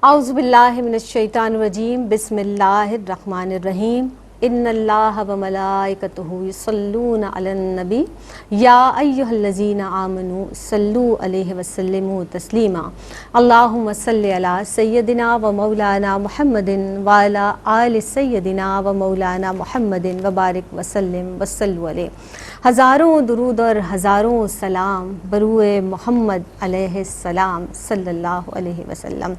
اعوذ باللہ من الشیطان الرجیم بسم اللہ الرحمن الرحیم ان اللہ و ملائکتہ یصلون علی النبی یا ایھا الذین آمنوا صلوا علیہ وسلموا تسلیما اللہم صلی علی سیدنا و مولانا محمد وعلی آل سیدنا و مولانا محمد وبارک وسلم وصلوا علیہ. ہزاروں درود اور ہزاروں سلام بروئے محمد علیہ السلام صلی اللہ علیہ وسلم.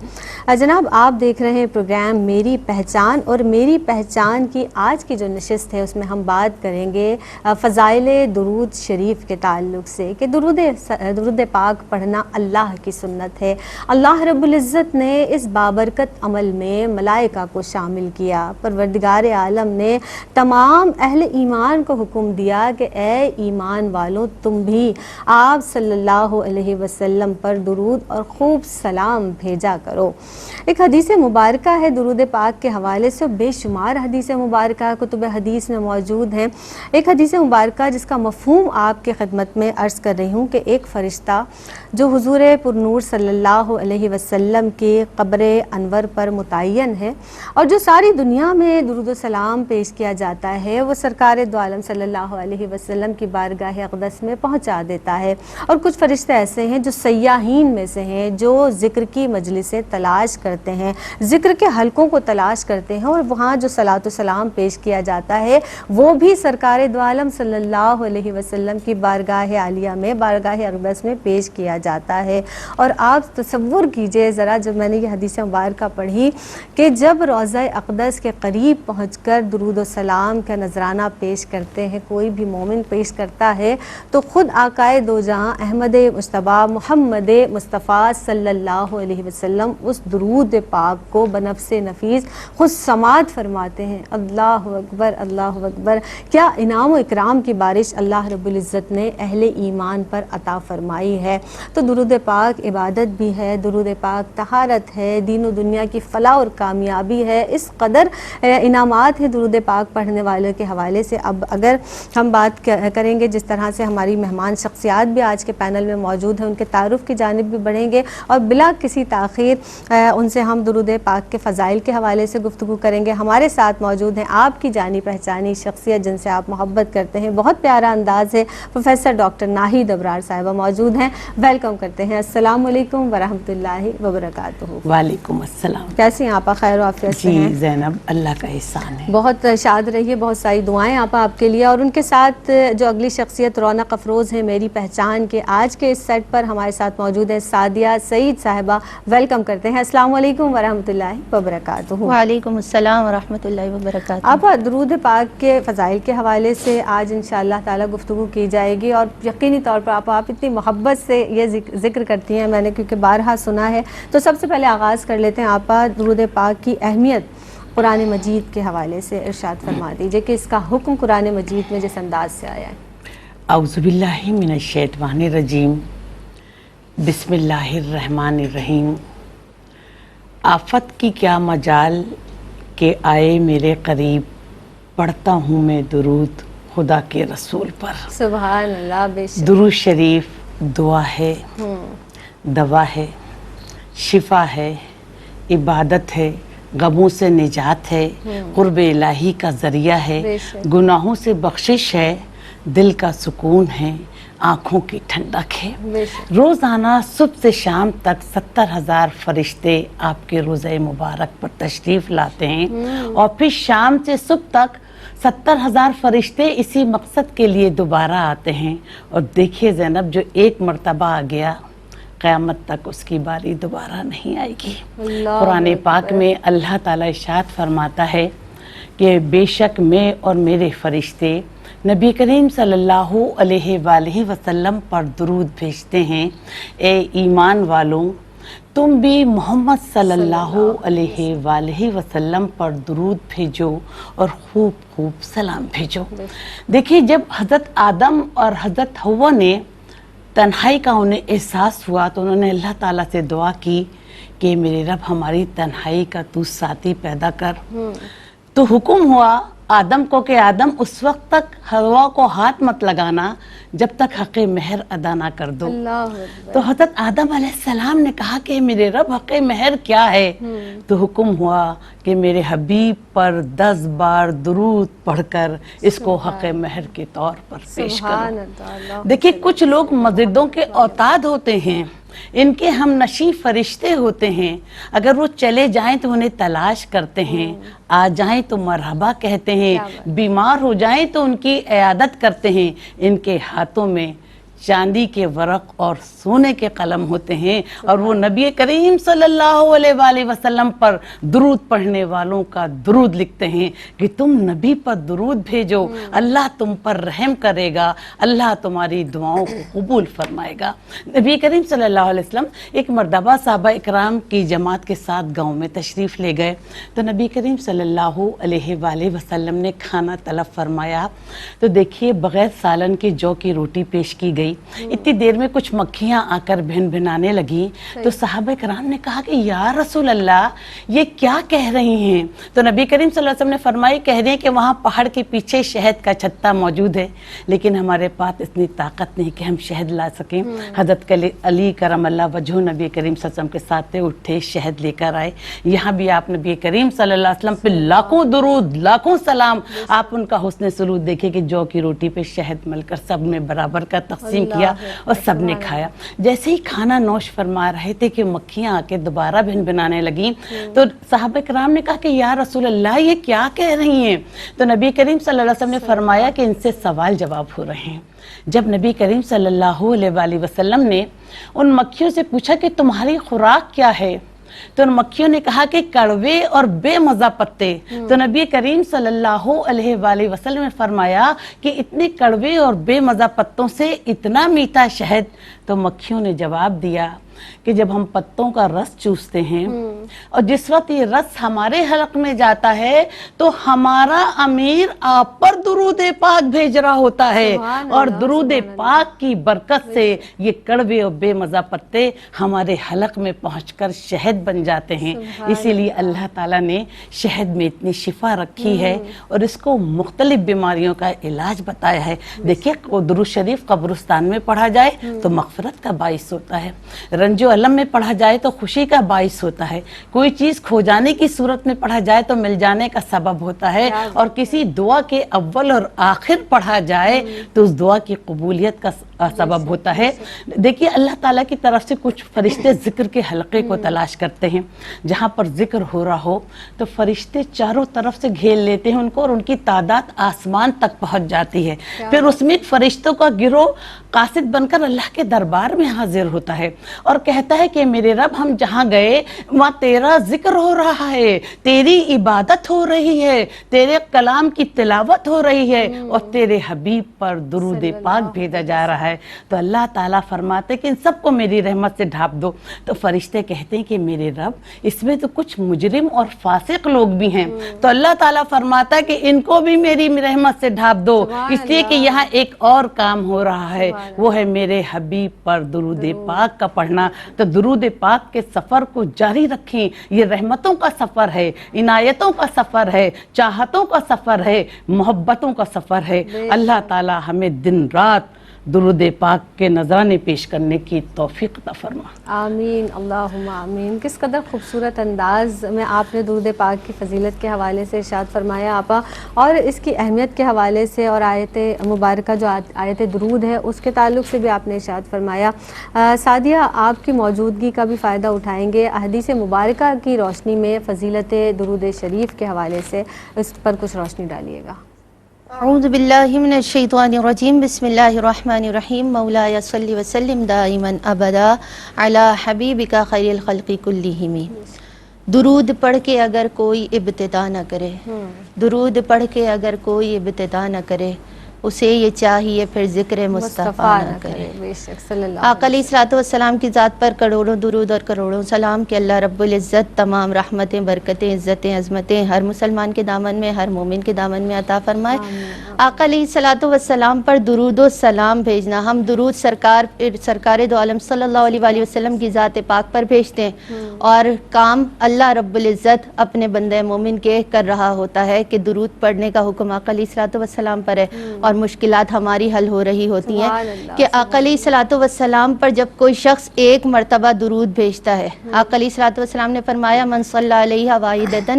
جناب آپ دیکھ رہے ہیں پروگرام میری پہچان، اور میری پہچان کی آج کی جو نشست ہے اس میں ہم بات کریں گے فضائل درود شریف کے تعلق سے کہ درود پاک پڑھنا اللہ کی سنت ہے. اللہ رب العزت نے اس بابرکت عمل میں ملائکہ کو شامل کیا. پروردگار عالم نے تمام اہل ایمان کو حکم دیا کہ اے ایمان والوں تم بھی آپ صلی اللہ علیہ وسلم پر درود اور خوب سلام بھیجا کرو. ایک حدیث مبارکہ ہے درود پاک کے حوالے سے، بے شمار حدیث مبارکہ کتب حدیث میں موجود ہیں. ایک حدیث مبارکہ جس کا مفہوم آپ کی خدمت میں عرض کر رہی ہوں کہ ایک فرشتہ جو حضور پرنور صلی اللہ علیہ وسلم کی قبر انور پر متعین ہے اور جو ساری دنیا میں درود و سلام پیش کیا جاتا ہے، وہ سرکار دو عالم صلی اللہ علیہ وسلم کی بارگاہ اقدس میں پہنچا دیتا ہے. اور کچھ فرشتے ایسے ہیں جو سیاحین میں سے ہیں، جو ذکر کی مجلسیں تلاش کرتے ہیں، ذکر کے حلقوں کو تلاش کرتے ہیں، اور وہاں جو صلاۃ و سلام پیش کیا جاتا ہے وہ بھی سرکار دو عالم صلی اللہ علیہ وسلم کی بارگاہ عالیہ میں، بارگاہ اقدس میں پیش کیا جاتا ہے. اور آپ تصور کیجئے ذرا، جب میں نے یہ حدیث مبارکہ پڑھی کہ جب روضہ اقدس کے قریب پہنچ کر درود و سلام کا نذرانہ پیش کرتے ہیں، کوئی بھی مومن پیش کرتا ہے، تو خود آقائے دو جہاں احمد مجتبیٰ محمد مصطفیٰ صلی اللہ علیہ وسلم اس درود پاک کو بنفس نفیس خود سماعت فرماتے ہیں. اللہ اکبر اللہ اکبر، کیا انعام و اکرام کی بارش اللہ رب العزت نے اہل ایمان پر عطا فرمائی ہے. تو درود پاک عبادت بھی ہے، درود پاک طہارت ہے، دین و دنیا کی فلاح اور کامیابی ہے. اس قدر انعامات ہیں درود پاک پڑھنے والوں کے حوالے سے. اب اگر ہم بات کریں گے جس طرح سے ہماری مہمان شخصیات بھی آج کے پینل میں موجود ہیں، ان کے تعارف کی جانب بھی بڑھیں گے اور بلا کسی تاخیر ان سے ہم درود پاک کے فضائل کے حوالے سے گفتگو کریں گے. ہمارے ساتھ موجود ہیں آپ کی جانی پہچانی شخصیت جن سے آپ محبت کرتے ہیں، بہت پیارا انداز ہے، پروفیسر ڈاکٹر ناہید ابرار صاحبہ موجود ہیں. ویلکم کرتے ہیں. السلام علیکم ورحمۃ اللہ وبرکاتہ. وعلیکم السلام. کیسی ہیں آپ؟ خیر و عافیت سے ہیں؟ جی زینب، اللہ کا احسان ہے. بہت شاد رہیے، بہت ساری دعائیں آپ کے لیے. اور ان کے ساتھ جو اگلی شخصیت رونق افروز ہے میری پہچان کے آج کے اس سیٹ پر ہمارے ساتھ موجود ہے سعدیہ سعید صاحبہ. ویلکم کرتے ہیں. السلام علیکم ورحمۃ اللہ وبرکاتہ. وعلیکم السلام ورحمۃ اللہ وبرکاتہ. آپ درود پاک کے فضائل کے حوالے سے آج انشاءاللہ تعالی گفتگو کی جائے گی، اور یقینی طور پر آپ اتنی محبت سے یہ ذکر کرتی ہیں، میں نے کیونکہ بارہا سنا ہے. تو سب سے پہلے آغاز کر لیتے ہیں آپ درود پاک کی اہمیت قرآن مجید کے حوالے سے ارشاد فرما دیجئے کہ اس کا حکم قرآن مجید میں جس انداز سے آیا ہے. اعوذ باللہ من الشیطان الرجیم بسم اللہ الرحمن الرحیم. آفت کی کیا مجال کہ آئے میرے قریب، پڑھتا ہوں میں درود خدا کے رسول پر. سبحان اللہ. بے شک درود شریف دعا ہے، دوا ہے، شفا ہے، عبادت ہے، غموں سے نجات ہے، قرب الہی کا ذریعہ ہے، گناہوں سے بخشش ہے، دل کا سکون ہے، آنکھوں کی ٹھنڈک ہے. روزانہ صبح سے شام تک 70,000 فرشتے آپ کے روزہ مبارک پر تشریف لاتے ہیں، اور پھر شام سے صبح تک 70,000 فرشتے اسی مقصد کے لیے دوبارہ آتے ہیں. اور دیکھیے زینب، جو ایک مرتبہ آ گیا قیامت تک اس کی باری دوبارہ نہیں آئے گی. قرآن پاک میں اللہ تعالیٰ ارشاد فرماتا ہے کہ بے شک میں اور میرے فرشتے نبی کریم صلی اللہ علیہ وآلہ وسلم پر درود بھیجتے ہیں. اے ایمان والوں، تم بھی محمد صلی اللہ علیہ وآلہ وسلم پر درود بھیجو اور خوب خوب سلام بھیجو. دیکھیے، جب حضرت آدم اور حضرت حوا نے تنہائی کا انہیں احساس ہوا تو انہوں نے اللہ تعالیٰ سے دعا کی کہ میرے رب ہماری تنہائی کا تو ساتھی پیدا کر. تو حکم ہوا آدم کو کہ آدم اس وقت تک ہوا کو ہاتھ مت لگانا جب تک حق مہر ادا نہ کر دو. اللہ اکبر. تو حضرت آدم علیہ السلام نے کہا کہ میرے رب حق مہر کیا ہے؟ تو حکم ہوا کہ میرے حبیب پر 10 بار درود پڑھ کر اس کو حق مہر کے طور پر پیش سبحان کرو. اللہ. دیکھیں کچھ لوگ مسجدوں کے اوتاد ہوتے ہیں، ان کے ہم نشیں فرشتے ہوتے ہیں، اگر وہ چلے جائیں تو انہیں تلاش کرتے ہیں، آ جائیں تو مرحبا کہتے ہیں، بیمار ہو جائیں تو ان کی عیادت کرتے ہیں. ان کے ہاتھوں میں چاندی کے ورق اور سونے کے قلم ہوتے ہیں، اور وہ نبی کریم صلی اللہ علیہ وآلہ وسلم پر درود پڑھنے والوں کا درود لکھتے ہیں کہ تم نبی پر درود بھیجو، اللہ تم پر رحم کرے گا، اللہ تمہاری دعاؤں کو قبول فرمائے گا. نبی کریم صلی اللہ علیہ وسلم ایک مرتبہ صحابہ اکرام کی جماعت کے ساتھ گاؤں میں تشریف لے گئے، تو نبی کریم صلی اللہ علیہ وآلہ وسلم نے کھانا طلب فرمایا. تو دیکھیے بغیر سالن کی جو کی روٹی پیش کی گئی. اتنی دیر میں کچھ مکھیاں آ کر بھن بھنانے لگیں. تو صحابہ کرام نے کہا کہ یا رسول اللہ یہ کیا کہہ رہی ہیں؟ تو نبی کریم صلی اللہ علیہ وسلم نے فرمایا کہہ رہے ہیں کہ وہاں پہاڑ کے پیچھے شہد کا چھتا موجود ہے، لیکن ہمارے پاس اتنی طاقت نہیں کہ ہم شہد لا سکیں. حضرت علی کرم اللہ وجہہ نبی کریم صلی اللہ علیہ وسلم کے ساتھ اٹھے، شہد لے کر آئے. یہاں بھی آپ نبی کریم صلی اللہ علیہ وسلم پہ لاکھوں درود لاکھوں سلام. آپ ان کا حسن سلوک دیکھیں کہ جو کی روٹی پہ شہد مل کر سب میں برابر کا تقسیم کیا اور سب نے کھایا. جیسے ہی کھانا نوش فرما رہے تھے کہ مکھیاں آ کے دوبارہ بھن بنانے لگیں. تو صحابہ کرام نے کہا کہ یا رسول اللہ یہ کیا کہہ رہی ہیں؟ تو نبی کریم صلی اللہ علیہ وسلم نے فرمایا کہ ان سے سوال جواب ہو رہے ہیں. جب نبی کریم صلی اللہ علیہ وآلہ وسلم نے ان مکھیوں سے پوچھا کہ تمہاری خوراک کیا ہے، تو ان مکھیوں نے کہا کہ کڑوے اور بے مزہ پتے. تو نبی کریم صلی اللہ علیہ وآلہ وسلم نے فرمایا کہ اتنے کڑوے اور بے مزہ پتوں سے اتنا میٹھا شہد؟ تو مکھیوں نے جواب دیا کہ جب ہم پتوں کا رس چوستے ہیں اور جس وقت یہ رس ہمارے حلق میں جاتا ہے تو ہمارا امیر آپ پر درود پاک بھیج رہا ہوتا ہے، اور درود پاک کی برکت سے یہ کڑوے اور بے مزہ پتے ہمارے حلق میں پہنچ کر شہد بن جاتے ہیں. اسی لیے اللہ تعالیٰ نے شہد میں اتنی شفا رکھی ہے اور اس کو مختلف بیماریوں کا علاج بتایا ہے. دیکھیے درود شریف قبرستان میں پڑھا جائے تو مغفرت کا باعث ہوتا ہے، رنج و علم میں پڑھا جائے تو خوشی کا باعث ہوتا ہے، کوئی چیز کھو جانے کی صورت میں پڑھا جائے تو مل جانے کا سبب ہوتا ہے، اور کسی دعا کے اول اور آخر پڑھا جائے تو اس دعا کی قبولیت کا سبب ہوتا ہے. دیکھیے اللہ تعالیٰ کی طرف سے کچھ فرشتے ذکر کے حلقے کو تلاش کرتے ہیں، جہاں پر ذکر ہو رہا ہو تو فرشتے چاروں طرف سے گھیر لیتے ہیں ان کو، اور ان کی تعداد آسمان تک پہنچ جاتی ہے. پھر اس میں فرشتوں کا گروہ قاصد بن کر اللہ کے دربار میں حاضر ہوتا ہے اور کہتا ہے کہ میرے رب ہم جہاں گئے وہاں تیرا ذکر ہو رہا ہے، تیری عبادت ہو رہی ہے، تیرے کلام کی تلاوت ہو رہی ہے، اور تیرے حبیب پر درود پاک بھیجا جا رہا ہے. تو اللہ تعالیٰ فرماتے کہ ان سب کو میری رحمت سے ڈھانپ دو. تو فرشتے کہتے ہیں کہ میرے رب اس میں تو کچھ مجرم اور فاسق لوگ بھی ہیں. تو اللہ تعالیٰ فرماتا ہے کہ ان کو بھی میری رحمت سے ڈھانپ دو، اس لیے کہ یہاں ایک اور کام ہو رہا ہے، وہ ہے میرے حبیب پر درود پاک کا پڑھنا. تو درود پاک کے سفر کو جاری رکھیں. یہ رحمتوں کا سفر ہے، عنایتوں کا سفر ہے، چاہتوں کا سفر ہے، محبتوں کا سفر ہے. اللہ تعالی ہمیں دن رات درود پاک کے نذرانے پیش کرنے کی توفیق عطا فرما. آمین اللہم آمین. کس قدر خوبصورت انداز میں آپ نے درود پاک کی فضیلت کے حوالے سے ارشاد فرمایا آپا، اور اس کی اہمیت کے حوالے سے، اور آیت مبارکہ جو آیت درود ہے اس کے تعلق سے بھی آپ نے ارشاد فرمایا. سعدیہ آپ کی موجودگی کا بھی فائدہ اٹھائیں گے احادیث مبارکہ کی روشنی میں فضیلت درود شریف کے حوالے سے، اس پر کچھ روشنی ڈالیے گا. اعوذ باللہ من الشیطان الرجیم. بسم اللہ الرحمن الرحیم. مولایا صلی وسلم دائما ابدا علی حبیبک خیر الخلق کلہم. درود پڑھ کے اگر کوئی ابتدا نہ کرے، درود پڑھ کے اگر کوئی ابتدا نہ کرے، اسے یہ چاہیے پھر ذکر مصطفیٰ نہ کرے. آقا علیہ الصلوۃ والسلام کی ذات پر کروڑوں درود اور کروڑوں سلام کہ اللہ رب العزت تمام رحمتیں، برکتیں، عزتیں، عظمتیں ہر مسلمان کے دامن میں، ہر مومن کے دامن میں عطا فرمائے. آقا علیہ الصلوۃ والسلام پر درود و سلام بھیجنا، ہم درود سرکار دو عالم صلی اللہ علیہ وآلہ وسلم کی ذات پاک پر بھیجتے ہیں، اور کام اللہ رب العزت اپنے بندہ مومن کے کر رہا ہوتا ہے کہ درود پڑھنے کا حکم آقا علیہ الصلوۃ والسلام پر ہے، اور مشکلات ہماری حل ہو رہی ہوتی ہیں کہ آقا علیہ الصلوۃ والسلام پر جب کوئی شخص ایک مرتبہ درود بھیجتا ہے، آقا علیہ الصلوۃ والسلام نے فرمایا من صلی علیہ واحدۃ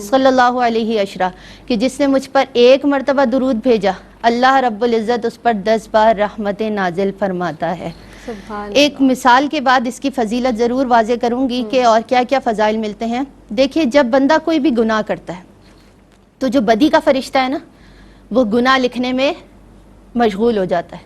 صلی اللہ علیہ عشرہ، کہ جس نے مجھ پر ایک مرتبہ درود بھیجا اللہ رب العزت اس پر 10 بار رحمتیں نازل فرماتا ہے۔ ایک مثال کے بعد اس کی فضیلت ضرور واضح کروں گی کہ اور کیا کیا فضائل ملتے ہیں۔ دیکھیے جب بندہ کوئی بھی گناہ کرتا ہے تو جو بدی کا فرشتہ ہے نا وہ گناہ لکھنے میں مشغول ہو جاتا ہے،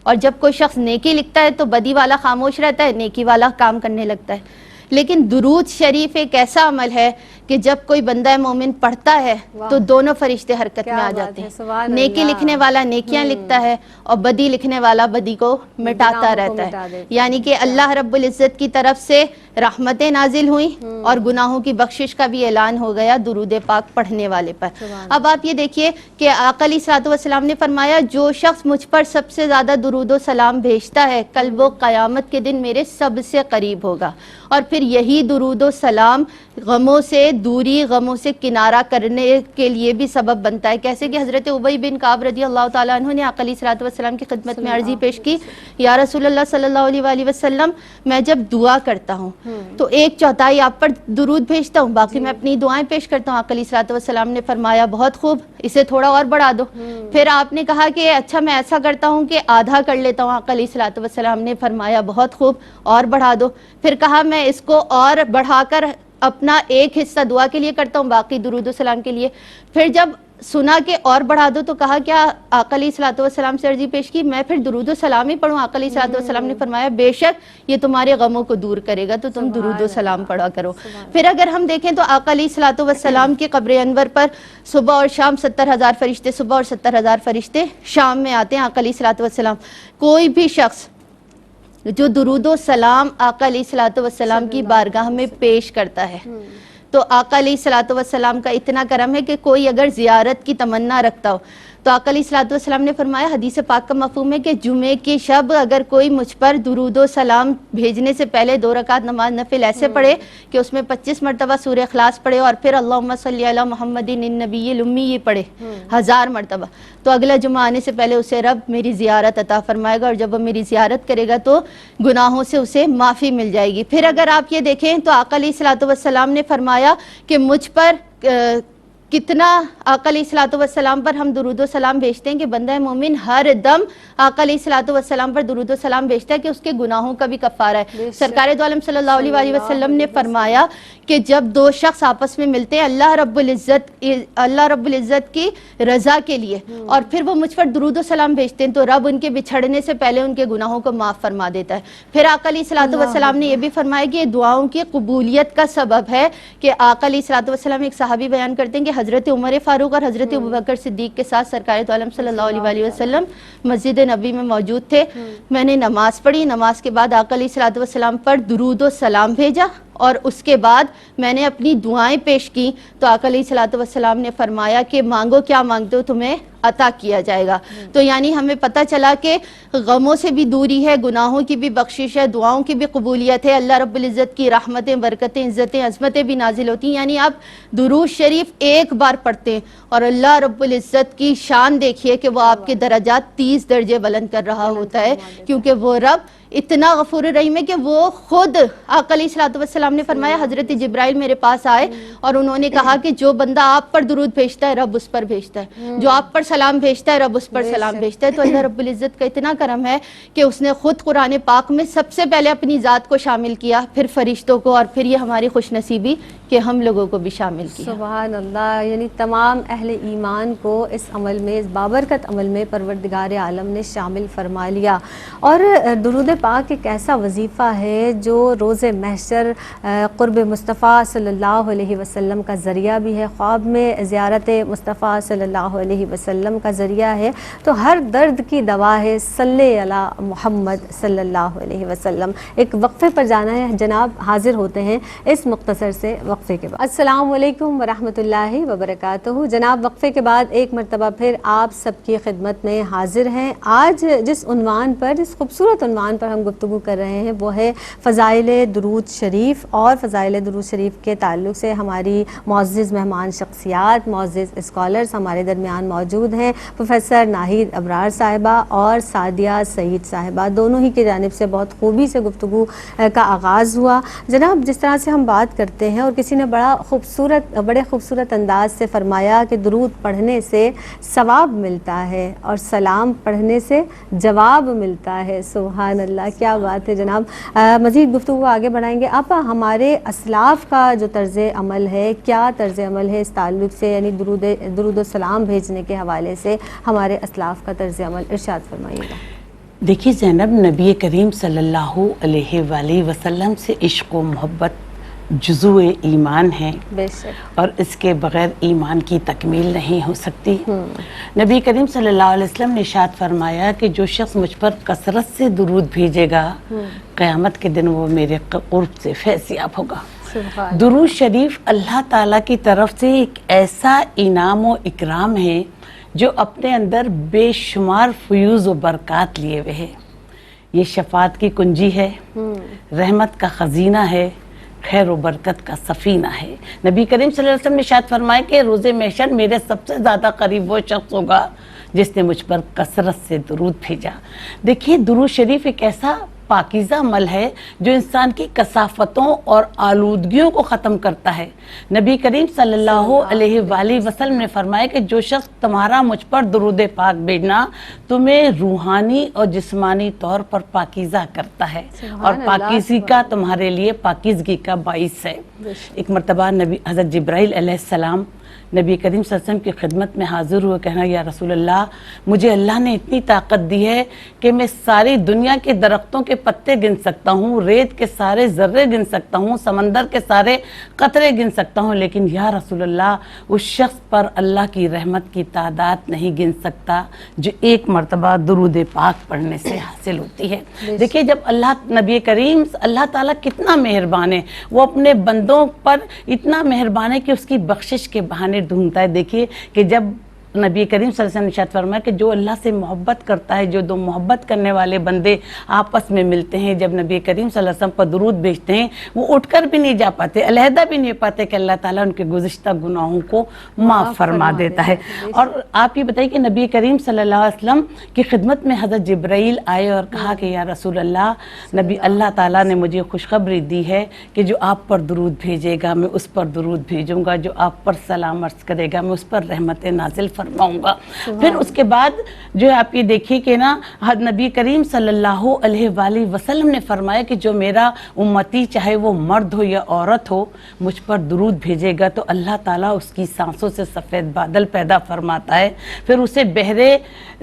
اور جب کوئی شخص نیکی لکھتا ہے تو بدی والا خاموش رہتا ہے، نیکی والا کام کرنے لگتا ہے۔ لیکن درود شریف ایک ایسا عمل ہے کہ جب کوئی بندہ مومن پڑھتا ہے تو دونوں فرشتے حرکت میں آ جاتے ہیں، نیکی لکھنے والا نیکیاں لکھتا ہے اور بدی لکھنے والا بدی کو مٹاتا رہتا ہے، یعنی کہ اللہ رب العزت کی طرف سے رحمتیں نازل ہوئیں اور گناہوں کی بخشش کا بھی اعلان ہو گیا درود پاک پڑھنے والے پر۔ اب آپ یہ دیکھیے کہ آقا علیہ الصلوۃ والسلام نے فرمایا جو شخص مجھ پر سب سے زیادہ درود و سلام بھیجتا ہے کل وہ قیامت کے دن میرے سب سے قریب ہوگا، اور پھر یہی درود و سلام غموں سے دوری، غموں سے کنارہ کرنے کے لیے بھی سبب بنتا ہے۔ کیسے کہ حضرت ابی بن کعب رضی اللہ تعالیٰ عنہ نے آقا علیہ الصلوۃ والسلام کی خدمت میں عرضی پیش کی، یا رسول اللہ صلی اللہ علیہ وآلہ وسلم میں جب دعا کرتا ہوں تو 1/4 آپ پر درود بھیجتا ہوں، باقی میں اپنی دعائیں پیش کرتا ہوں۔ آقا علیہ الصلوۃ والسلام نے فرمایا بہت خوب، اسے تھوڑا اور بڑھا دو۔ پھر آپ نے کہا کہ اچھا میں ایسا کرتا ہوں کہ آدھا کر لیتا ہوں۔ آقا علیہ الصلوۃ والسلام نے فرمایا بہت خوب، اور بڑھا دو۔ پھر کہا میں اس کو اور بڑھا کر اپنا ایک حصہ دعا کے لیے کرتا ہوں، باقی درود و سلام کے لیے۔ پھر جب سنا کہ اور بڑھا دو تو کہا کیا آقا علیہ الصلوۃ والسلام سے عرضی پیش کی میں پھر درود و سلام ہی پڑھوں؟ آقا علیہ الصلوۃ والسلام نے فرمایا بے شک یہ تمہارے غموں کو دور کرے گا تو تم درود و سلام پڑھا کرو۔ پھر اگر ہم دیکھیں تو آقا علیہ الصلوۃ والسلام کے قبر انور پر صبح اور شام 70,000 فرشتے صبح اور 70,000 فرشتے شام میں آتے ہیں۔ آقا علیہ الصلوۃ والسلام کوئی بھی شخص جو درود و سلام آقا علیہ الصلوۃ والسلام کی بارگاہ میں پیش کرتا ہے تو آقا علیہ الصلوۃ والسلام کا اتنا کرم ہے کہ کوئی اگر زیارت کی تمنا رکھتا ہو تو آقا علیہ الصلوۃ والسلام نے فرمایا، حدیث پاک کا مفہوم ہے کہ جمعے کی شب اگر کوئی مجھ پر درود و سلام بھیجنے سے پہلے 2 رکعت نماز نفل ایسے پڑھے کہ اس میں 25 مرتبہ سورہ اخلاص پڑھے اور پھر اللہم صلی علی محمد النبی الامی یہ پڑھے 1000 مرتبہ، تو اگلا جمعہ آنے سے پہلے اسے رب میری زیارت عطا فرمائے گا، اور جب وہ میری زیارت کرے گا تو گناہوں سے اسے معافی مل جائے گی۔ پھر اگر آپ یہ دیکھیں تو آقا علیہ الصلوۃ والسلام نے فرمایا کہ مجھ پر کتنا آقا علیہ الصلوۃ والسلام پر ہم درود و سلام بھیجتے ہیں کہ بندہ مومن ہر دم آقا علیہ الصلوۃ والسلام پر درود و سلام بھیجتا ہے کہ اس کے گناہوں کا بھی کفارہ ہے۔ سرکار دو عالم صلی اللہ علیہ وآلہ وسلم نے فرمایا کہ جب 2 شخص آپس میں ملتے ہیں اللہ رب العزت کی رضا کے لیے اور پھر وہ مجھ پر درود و سلام بھیجتے ہیں تو رب ان کے بچھڑنے سے پہلے ان کے گناہوں کو معاف فرما دیتا ہے۔ پھر آقا علیہ الصلوۃ والسلام نے یہ بھی فرمایا کہ یہ دعاؤں کی قبولیت کا سبب ہے کہ آقا علیہ الصلوۃ والسلام ایک صحابی بیان کرتے ہیں کہ حضرت عمر فاروق اور حضرت ابوبکر صدیق کے ساتھ سرکار دو عالم صلی اللہ علیہ وآلہ وسلم مسجد نبی میں موجود تھے۔ میں نے نماز پڑھی، نماز کے بعد آقا علیہ الصلوۃ والسلام پر درود و سلام بھیجا اور اس کے بعد میں نے اپنی دعائیں پیش کی تو آقا علیہ الصلوۃ والسلام نے فرمایا کہ مانگو کیا مانگتے ہو تمہیں عطا کیا جائے گا۔ تو یعنی ہمیں پتہ چلا کہ غموں سے بھی دوری ہے، گناہوں کی بھی بخشش ہے، دعاؤں کی بھی قبولیت ہے، اللہ رب العزت کی رحمتیں، برکتیں، عزتیں، عظمتیں بھی نازل ہوتی ہیں۔ یعنی آپ درود شریف ایک بار پڑھتے ہیں اور اللہ رب العزت کی شان دیکھیے کہ وہ آپ کے درجات 30 درجے بلند کر رہا ہوتا ہے، کیونکہ وہ رب اتنا غفور رحیم ہے کہ وہ خود آقا علیہ الصلوۃ والسلام نے فرمایا حضرت جبرائیل میرے پاس آئے اور انہوں نے کہا کہ جو بندہ آپ پر درود بھیجتا ہے رب اس پر بھیجتا ہے، جو آپ پر سلام بھیجتا ہے رب اس پر سلام بھیجتا ہے۔ تو اللہ رب العزت کا اتنا کرم ہے کہ اس نے خود قرآن پاک میں سب سے پہلے اپنی ذات کو شامل کیا، پھر فرشتوں کو، اور پھر یہ ہماری خوش نصیبی کہ ہم لوگوں کو بھی شامل کیا۔ سبحان اللہ، یعنی تمام اہل ایمان کو اس عمل میں، اس بابرکت عمل میں پروردگار عالم نے شامل فرما لیا۔ اور درود پاک ایک ایسا وظیفہ ہے جو روز محشر قرب مصطفیٰ صلی اللہ علیہ وسلم کا ذریعہ بھی ہے، خواب میں زیارت مصطفیٰ صلی اللہ علیہ وسلم کا ذریعہ ہے، تو ہر درد کی دوا ہے صلی علی محمد صلی اللہ علیہ وسلم۔ ایک وقفے پر جانا ہے، جناب حاضر ہوتے ہیں اس مختصر سے وقفے کے بعد۔ السلام علیکم ورحمۃ اللہ وبرکاتہ۔ جناب وقفے کے بعد ایک مرتبہ پھر آپ سب کی خدمت میں حاضر ہیں۔ آج جس عنوان پر، جس خوبصورت عنوان پر ہم گفتگو کر رہے ہیں وہ ہے فضائل درود شریف، اور فضائل درود شریف کے تعلق سے ہماری معزز مہمان شخصیات، معزز اسکالرز ہمارے درمیان موجود ہیں، پروفیسر ناہید ابرار صاحبہ اور سعدیہ سعید صاحبہ، دونوں ہی کی جانب سے بہت خوبی سے گفتگو کا آغاز ہوا۔ جناب جس طرح سے ہم بات کرتے ہیں، اور کسی نے بڑے خوبصورت انداز سے فرمایا کہ درود پڑھنے سے ثواب ملتا ہے اور سلام پڑھنے سے جواب ملتا ہے۔ سبحان اللہ، کیا بات ہے جناب۔ مزید گفتگو آگے بڑھائیں گے۔ آپ ہمارے اسلاف کا جو طرز عمل ہے، کیا طرز عمل ہے اس تعلق سے، یعنی درود و سلام بھیجنے کے حوالے سے ہمارے اسلاف کا طرز عمل ارشاد فرمائیے گا۔ دیکھیے زینب، نبی کریم صلی اللہ علیہ وآلہ وسلم سے عشق و محبت جزو ایمان ہے، بے شک، اور اس کے بغیر ایمان کی تکمیل نہیں ہو سکتی۔ نبی کریم صلی اللہ علیہ وسلم نے ارشاد فرمایا کہ جو شخص مجھ پر کثرت سے درود بھیجے گا قیامت کے دن وہ میرے قرب سے فیض یاب ہوگا۔ درود شریف اللہ تعالیٰ کی طرف سے ایک ایسا انعام و اکرام ہے جو اپنے اندر بے شمار فیوز و برکات لیے ہوئے ہے۔ یہ شفاعت کی کنجی ہے، رحمت کا خزینہ ہے، خیر و برکت کا سفینہ ہے۔ نبی کریم صلی اللہ علیہ وسلم نے ارشاد فرمایا کہ روز محشر میرے سب سے زیادہ قریب وہ شخص ہوگا جس نے مجھ پر کثرت سے درود بھیجا۔ دیکھیے درود شریف ایک ایسا پاکیزہ عمل ہے جو انسان کی کثافتوں اور آلودگیوں کو ختم کرتا ہے۔ نبی کریم صلی اللہ علیہ وآلہ وسلم نے فرمایا کہ جو شخص تمہارا مجھ پر درود پاک بھیجنا تمہیں روحانی اور جسمانی طور پر پاکیزہ کرتا ہے، اور پاکیزگی کا تمہارے لیے پاکیزگی کا باعث ہے۔ ایک مرتبہ نبی حضرت جبرائیل علیہ السلام نبی کریم صلی اللہ علیہ وسلم کی خدمت میں حاضر ہوئے، کہنا یا رسول اللہ، مجھے اللہ نے اتنی طاقت دی ہے کہ میں ساری دنیا کے درختوں کے پتے گن سکتا ہوں، ریت کے سارے ذرے گن سکتا ہوں، سمندر کے سارے قطرے گن سکتا ہوں، لیکن یا رسول اللہ اس شخص پر اللہ کی رحمت کی تعداد نہیں گن سکتا جو ایک مرتبہ درود پاک پڑھنے سے حاصل ہوتی ہے۔ دیکھیے جب نبی کریم اللہ تعالیٰ کتنا مہربان ہے، وہ اپنے بندوں پر اتنا مہربان ہے کہ اس کی بخشش کے بہانے ڈھونڈتا ہے۔ دیکھیے کہ جب نبی کریم صلی اللہ علیہ وسلم نے ارشاد فرمایا کہ جو اللہ سے محبت کرتا ہے، جو دو محبت کرنے والے بندے آپس میں ملتے ہیں، جب نبی کریم صلی اللہ علیہ وسلم پر درود بھیجتے ہیں وہ اٹھ کر بھی نہیں جا پاتے، علیحدہ بھی نہیں پاتے کہ اللہ تعالیٰ ان کے گزشتہ گناہوں کو معاف فرما دیتا ہے۔ اور آپ یہ بتائیے کہ نبی کریم صلی اللہ علیہ وسلم کی خدمت میں حضرت جبرائیل آئے اور کہا کہ یا رسول اللہ تعالیٰ نے مجھے خوشخبری دی ہے کہ جو آپ پر درود بھیجے گا میں اس پر درود بھیجوں گا، جو آپ پر سلام عرض کرے گا میں اس پر رحمت نازل فرماؤں گا۔ پھر اس کے بعد جو ہے آپ یہ دیکھیے کہ نا نبی کریم صلی اللہ علیہ وآلہ وسلم نے فرمایا کہ جو میرا امتی چاہے وہ مرد ہو یا عورت ہو مجھ پر درود بھیجے گا تو اللہ تعالیٰ اس کی سانسوں سے سفید بادل پیدا فرماتا ہے، پھر اسے بحر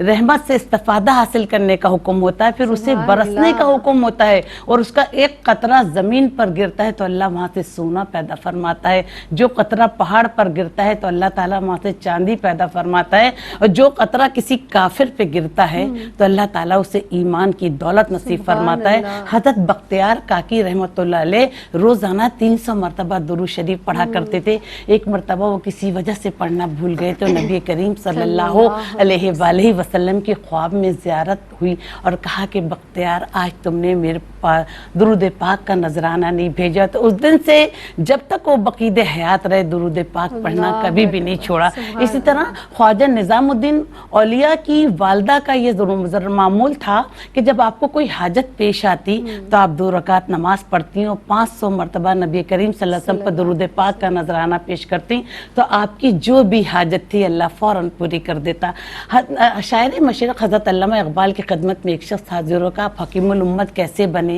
رحمت سے استفادہ حاصل کرنے کا حکم ہوتا ہے، پھر اسے برسنے کا حکم ہوتا ہے، اور اس کا ایک قطرہ زمین پر گرتا ہے تو اللہ وہاں سے سونا پیدا فرماتا ہے، جو قطرہ پہاڑ پر گرتا ہے تو اللہ تعالیٰ وہاں سے چاندی پیدا فرماتا ہے، اور جو قطرہ کسی کافر پہ گرتا ہے تو اللہ تعالیٰ اسے ایمان کی دولت نصیب فرماتا ہے۔ حضرت بختیار کاکی رحمۃ اللہ علیہ روزانہ 300 مرتبہ درود شریف پڑھا کرتے تھے۔ ایک مرتبہ وہ کسی وجہ سے پڑھنا بھول گئے تو نبی کریم صلی اللہ علیہ وآلہ وسلم کی خواب میں زیارت ہوئی اور کہا کہ بختیار آج تم نے میرے درود پاک کا نذرانہ نہیں بھیجا، تو اس دن سے جب تک وہ بقید حیات رہے درود پاک پڑھنا کبھی بھی نہیں چھوڑا۔ اسی طرح خواجہ نظام الدین اولیاء کی والدہ کا یہ ضرور معمول تھا کہ جب آپ کو کوئی حاجت پیش آتی تو آپ 2 رکعت نماز پڑھتی اور 500 مرتبہ نبی کریم صلی اللہ علیہ وسلم پر درود پاک کا نذرانہ پیش کرتی تو آپ کی جو بھی حاجت تھی اللہ فوراً پوری کر دیتا۔ شاعر مشرق حضرت علامہ اقبال کی خدمت میں ایک شخص حاضر ہو کہا آپ حکیم الامت کیسے بنے؟